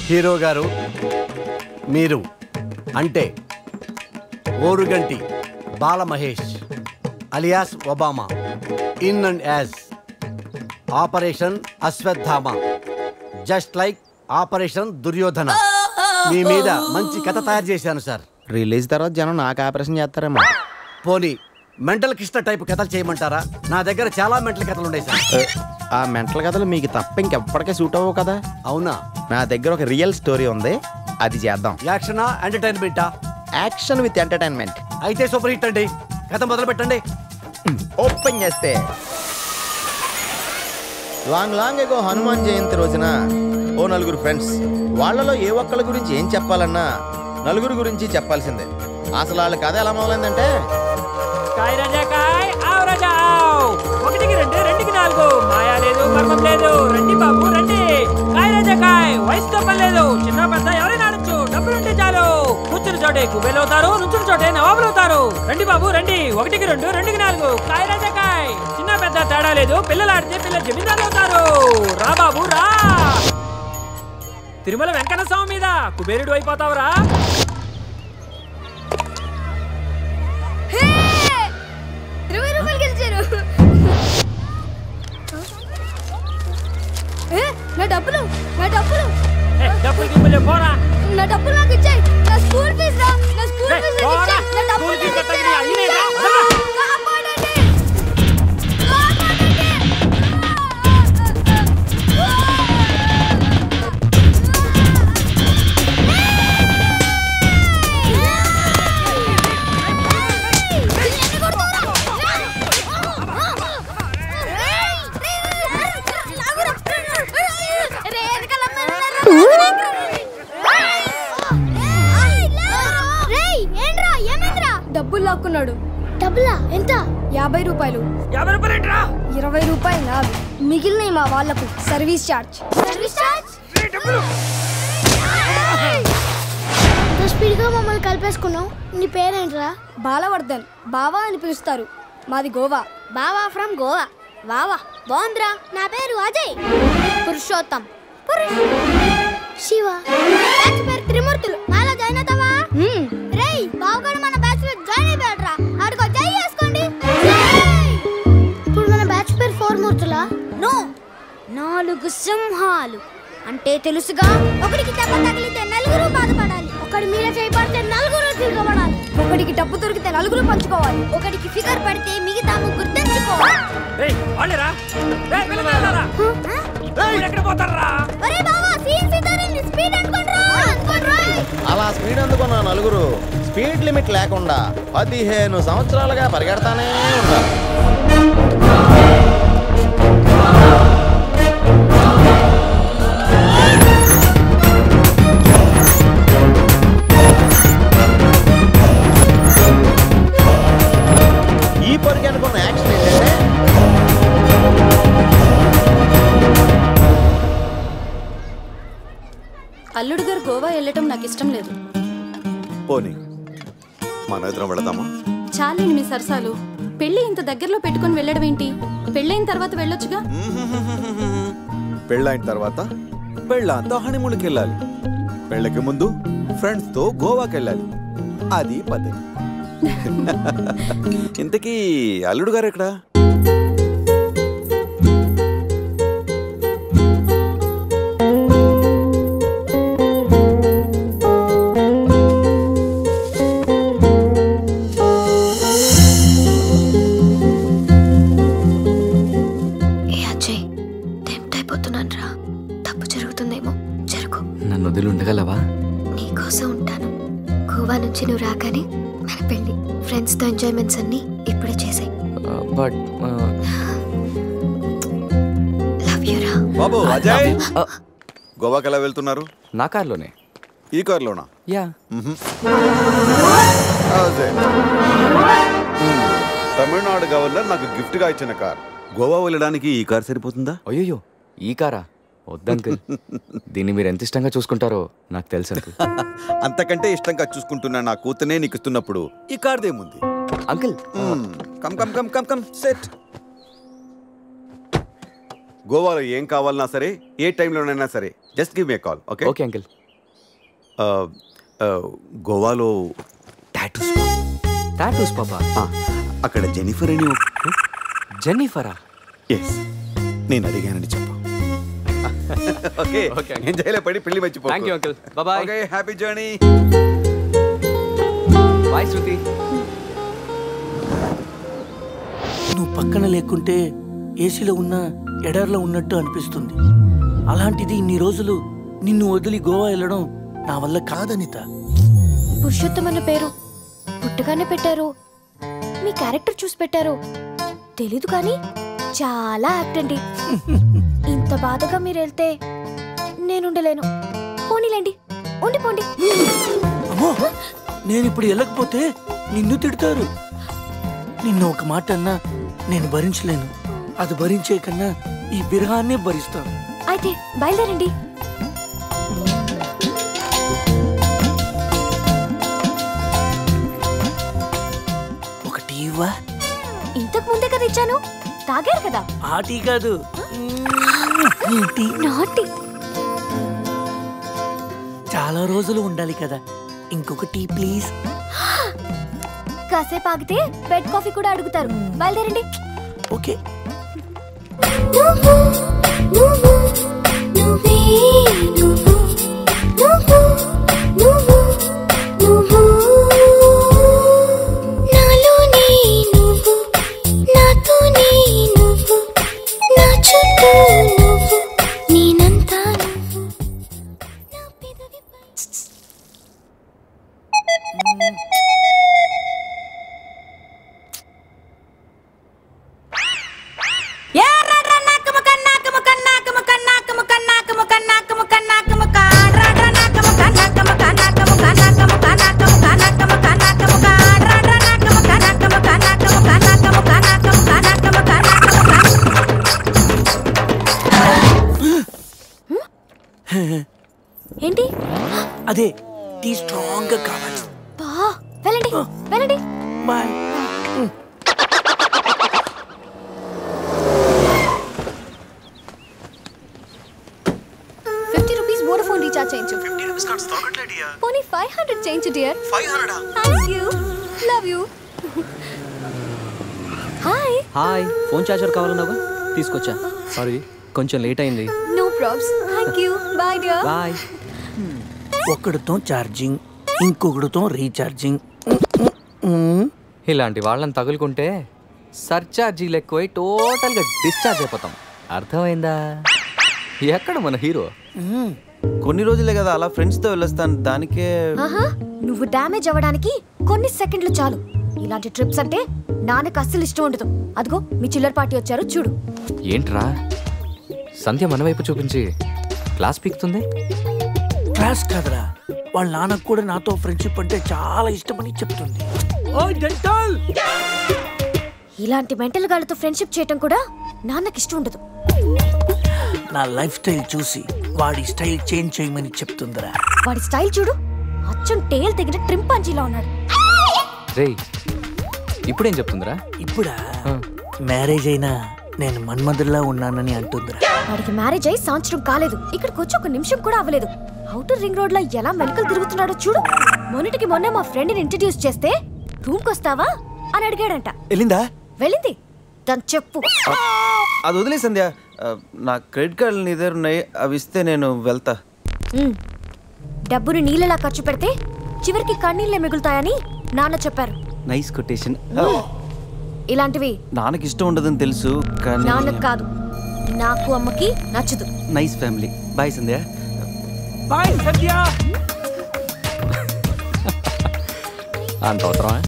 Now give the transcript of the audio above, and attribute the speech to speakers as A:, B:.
A: Hero గారు, మీరు అంటే Oruganti Balamahesh alias Obama, in and as operation Ashwatthama, just like operation Duryodhana. మీ మీద మంచి కథ తయారు చేశాను సార్.
B: రిలీజ్ తర్వాత జనం నాకు ఆపరేషన్ చేస్తారేమో.
A: పోనీ మెంటల్ కృష్ణ టైప్ కథలు చేయమంటారా? నా దగ్గర చాలా మెంటల్ కథలు ఉన్నాయి సార్.
B: ఆ మెంటల్ కథలు మీకు తప్ప ఇంకెప్పటికే సూట్ అవ్వవు కదా.
A: అవునా?
B: నా దగ్గర ఒక రియల్ స్టోరీ ఉంది, అది చేద్దాం.
A: యాక్షనా ఎంటర్టైన్మెంటా?
B: Action with entertainment.
A: అయితే సూపర్ హిట్ అండి. కథ మొదలు పెట్టండి.
B: ఓపెన్ చేస్తే లాంగ్ ఎగో హనుమాన్ జయంతి రోజున ఓ నలుగురు ఫ్రెండ్స్, వాళ్ళలో ఏ ఒక్కళ్ళ గురించి ఏం చెప్పాలన్నా నలుగురు గురించి చెప్పాల్సిందే. అసలు వాళ్ళ కథ ఎలా మొదలైందంటే,
C: కాయ్ రాజా కాయ్, ఆవ్ రాజా ఆవ్, 1కి 2 2కి 4, మాయా లేదు మర్మం లేదు, రండి బాబు రండి. కాయ్ రాజా కాయ్, వయసుతో పని లేదు, చిన్న పెద్ద ఎవరైనా ఆడొచ్చు, డబ్బులుంటే చాలు. కూర్చుని చోటే కుబేలు అవుతారు, నుంచుని చోటే నవాబులు అవుతారు. రండి బాబు రండి, 1కి 2 2కి 4, కాయ్ రాజా కాయ్, చిన్న పెద్ద తేడా లేదు, పిల్లలు ఆడితే పిల్లలు జమీందారు అవుతారు. రా బాబు రా, తిరుమల వెంకన్న స్వామి మీద కుబేరుడు అయిపోతావురా. డబ్బులు పోరా,
D: నా డబ్బులు నాకు ఇచ్చేయ్. నా స్కూల్ ఫీజు రా, నా స్కూల్ ఫీజు నాకు ఇచ్చేయ్. నా డబ్బులు నాకు ఇచ్చేయ్. కాపాడండి, డబ్బులు లాక్కున్నాడు. డబ్బులా? ఎంత? 50 రూపాయలు.
C: 50 రూపాయలు ఏంట్రా?
D: 20 రూపాయలు నావి, మిగిలినవి మా వాళ్ళకు సర్వీస్ ఛార్జ్. Service charge? స్పీడ్గా మమ్మల్ని కలిపేసుకున్నావు. నీ పేరేంట్రా? బాలవర్ధన్. బావా అని పిలుస్తారు. మాది గోవా. బావా ఫ్రమ్ గోవా. వావా బాగుందిరా. నా పేరు అజయ్. పురుషోత్తం. శివ. బ్యాచ్ పేరు త్రిమూర్తులు. నాలో జాయిన్ అవుతావా? రేయ్, బావగాడు మన బ్యాచ్ లో జాయిన్ అయిపోయాడ్రా. ఆడికో జై చేసుకోండి. ఇప్పుడు మన బ్యాచ్ పేరు 4 మూర్తులా? నో, 4 సింహాలు. అంటే తెలుసుగా, ఒకడికి దెబ్బ తగిలితే నలుగురు బాధపడాలి, ఒకడి మీద చేయబడితే నలుగురు తిరగబడాలి, ఒకడికి డబ్బు దొరికితే నలుగురు పంచుకోవాలి, ఒకడికి ఫిగర్ పడితే మిగతా ముగ్గురు తెచ్చుకోవాలి.
B: అలా స్పీడ్ అందుకున్న నలుగురు స్పీడ్ లిమిట్ లేకుండా 15 సంవత్సరాలుగా పరిగెడతానే ఉన్నారు. ఈ పరిగెడుకున్న యాక్షన్ ఏంటంటే,
E: అల్లుడు గారు గోవా వెళ్ళటం నాకు ఇష్టం లేదు.
F: పోనీ మన ఇద్దరం వెళదామా?
E: చాలేని మీ సరసాలు. పెళ్లి ఇంత దగ్గరలో పెట్టుకుని వెళ్ళడం ఏంటి? పెళ్ళైన తర్వాత వెళ్ళొచ్చుగా.
F: పెళ్ళైన తర్వాత పెళ్ళంతా హనీమూన్కి వెళ్ళాలి. పెళ్ళకి ముందు ఫ్రెండ్స్ తో గోవాకి వెళ్ళాలి. అది పద్ధతి. ఇంతకీ అల్లుడు గారు ఎక్కడా?
G: నన్ను వదిలి ఉండగలవా?
D: నీకోసం ఉంటాను. గోవా నుంచి నువ్వు రాగానే మన పెళ్లి. ఫ్రెండ్స్ తో ఎంజాయ్మెంట్స్ అన్ని ఇప్పుడే చేసాయి.
G: బట్
D: లవ్ యు రా.
F: బాబు అజయ్, గోవాకి ఎలా వెళ్తున్నారు?
G: నా కార్లోనే.
F: ఈ కార్లోనా?
G: యా.
F: తమిళనాడు గవర్నర్ నాకు గిఫ్ట్ గా ఇచ్చిన కార్. గోవా వెళ్ళడానికి ఈ కార్ సరిపోతుందా?
G: అయ్యో, ఈ కారా? వద్దంకుల్, దీన్ని మీరు ఎంత ఇష్టంగా చూసుకుంటారో నాకు తెలుసు అంకుల్.
F: అంతకంటే ఇష్టంగా చూసుకుంటున్నా నా కూతునే నీకు ఇస్తున్నప్పుడు ఈ కార్దేముంది?
G: Uncle
F: come come come come come set. గోవాలో ఏం కావాలన్నా సరే ఏ టైంలోనైనా సరే just give me call. Okay
G: okay uncle.
F: గోవాలో టాటూస్.
G: టాటూస్ పాపా?
F: అక్కడ జెనిఫర్ అని
G: జెన్నిఫరా?
F: ఎస్, నేను అడిగానని చెప్పు. Okay
G: okay.
F: ఎంజాయ్లో పడి పెళ్లి మర్చిపో.
G: Thank you uncle. Bye.
F: Okay, happy journey.
G: Bye Shruti.
H: నువ్వు పక్కన లేకుంటే ఏసీలో ఉన్న ఎడార్లో ఉన్నట్టు అనిపిస్తుంది. అలాంటిది ఇన్ని రోజులు నిన్ను వదిలి గోవా వెళ్ళడం నా వల్ల కాదనిత.
D: పురుషోత్తం అన్న పేరు పుట్టగానే పెట్టారు, మీ క్యారెక్టర్ చూసి పెట్టారు తెలీదు కానీ చాలా యాక్ట్ అండి. ఇంత బాధగా మీరు వెళ్తే నేనుండలేను. పోనీలేండి, ఉండిపోండి.
H: అమ్మో, నేను ఇప్పుడు వెళ్ళకపోతే నిన్ను తిడతారు. నిన్ను ఒక మాట అన్నా నేను భరించలేను. అది భరించే కన్నా ఈ విరహాన్నే భరిస్తాను.
D: అయితే బయలుదేరండి.
H: ఒక టీ ఇవ్వా?
D: ఇంతకు ముందే కదా ఇచ్చాను, తాగారు కదా.
H: ఆ టీ కాదు, ఈ టీ.
D: నాటి
H: చాలా రోజులు ఉండాలి కదా, ఇంకొక టీ ప్లీజ్.
D: కాసేపు ఆగితే బెడ్ కాఫీ కూడా అడుగుతారు. బయలుదేరండి.
H: ఓకే.
D: ఏంటి?
H: అదే టీ స్ట్రాంగ్ గా కావాలి.
D: వెళ్ళండి వెళ్ళండి.
H: బాయ్.
D: 50 రూపీస్ వోడాఫోన్ రీఛార్జ్ చేయించు.
H: 50 రూపీస్ కార్డ్స్ తగట్లేడియా.
D: పోనీ 500 చేయించు dear.
H: 500.
D: Thank you, love you. Hi.
I: Hi, phone charger కావాలన్నావా? తీసుకొచ్చా. సారీ, కొంచెం లేట్ అయింది.
D: No probs. Thank you. Bye dear.
I: Bye.
H: ఒకడితో ఛార్జింగ్, ఇంకొకడితో రీఛార్జింగ్.
G: ఇలాంటి వాళ్ళని తగులుకుంటే సర్చార్జీలు ఎక్కువై టోటల్గా డిశ్చార్జ్ అయిపోతాం. అర్థమైందా? ఎక్కడ మన హీరో?
B: కొన్ని రోజులే కదా అలా ఫ్రెండ్స్తో వెళ్ళొస్తాను, దానికే.
D: నువ్వు డ్యామేజ్ అవ్వడానికి కొన్ని సెకండ్లు చాలు. ఇలాంటి ట్రిప్స్ అంటే నాన్నకు అస్సలు ఇష్టం ఉండదు. అదిగో మీ చిల్లర పార్టీ వచ్చారు చూడు.
G: ఏంట్రా సంధ్య మన వైపు చూపించి క్లాస్ పీకుతుంది?
H: క్లాస్ కాదురా, వాళ్ళ నాన్నకు కూడా నాతో ఫ్రెండ్షిప్ అంటే చాలా ఇష్టమని చెప్తుంది.
D: ఇలాంటి మెంటల్ గాళ్ళతో ఫ్రెండ్షిప్ చేయటం కూడా నాన్నకి ఇష్టం ఉండదు.
H: నా లైఫ్ స్టైల్ చూసి వాడి స్టైల్ చేంజ్ చేయమని చెప్తుందిరా.
D: వాడి స్టైల్ చూడు, అచ్చం టేల్ తెగిన ట్రింపాంజీలా ఉన్నాడు.
G: రేయ్, ఇప్పుడేం చెప్తుందిరా?
H: ఇప్పుడా? మ్యారేజ్ అయినా నేను మన్మధుల్లా ఉన్నానని అంటుందిరా.
D: వాడికి మ్యారేజ్ అయ్యి సంవత్సరం కాలేదు, ఇక్కడికి వచ్చి ఒక నిమిషం కూడా అవ్వలేదు. అవుటర్ రింగ్ రోడ్ లో ఎలా మెలకలు తిరుగుతున్నాడో చూడు. మొన్నటికి మొన్న మా ఫ్రెండ్ ని ఇంట్రడ్యూస్ చేస్తే రూమ్కి వస్తావా అని అడిగాడంట.
B: వెళ్ళిందా?
D: వెళ్ళింది. దాని చెప్పు.
B: అది వదిలే సంధ్య, నా క్రెడిట్ కార్డులు నీ దగ్గర ఉన్నాయి, అవి ఇస్తే నేను వెళ్తా.
D: డబ్బుని నీళ్ళలా ఖర్చు పెడితే చివరికి కన్నీళ్ళే మిగులుతాయని నాన్న చెప్పారు.
B: Nice quotation.
D: ఇలాంటివి
B: నాన్నకి ఇష్టం ఉండదని తెలుసు కానీ.
D: నాన్నకు కాదు, నాకు అమ్మకి నచ్చదు.
B: Nice family. బాయ్ సంధ్య.
H: బాయ్ సంధ్య.
G: అంత అవసరమా?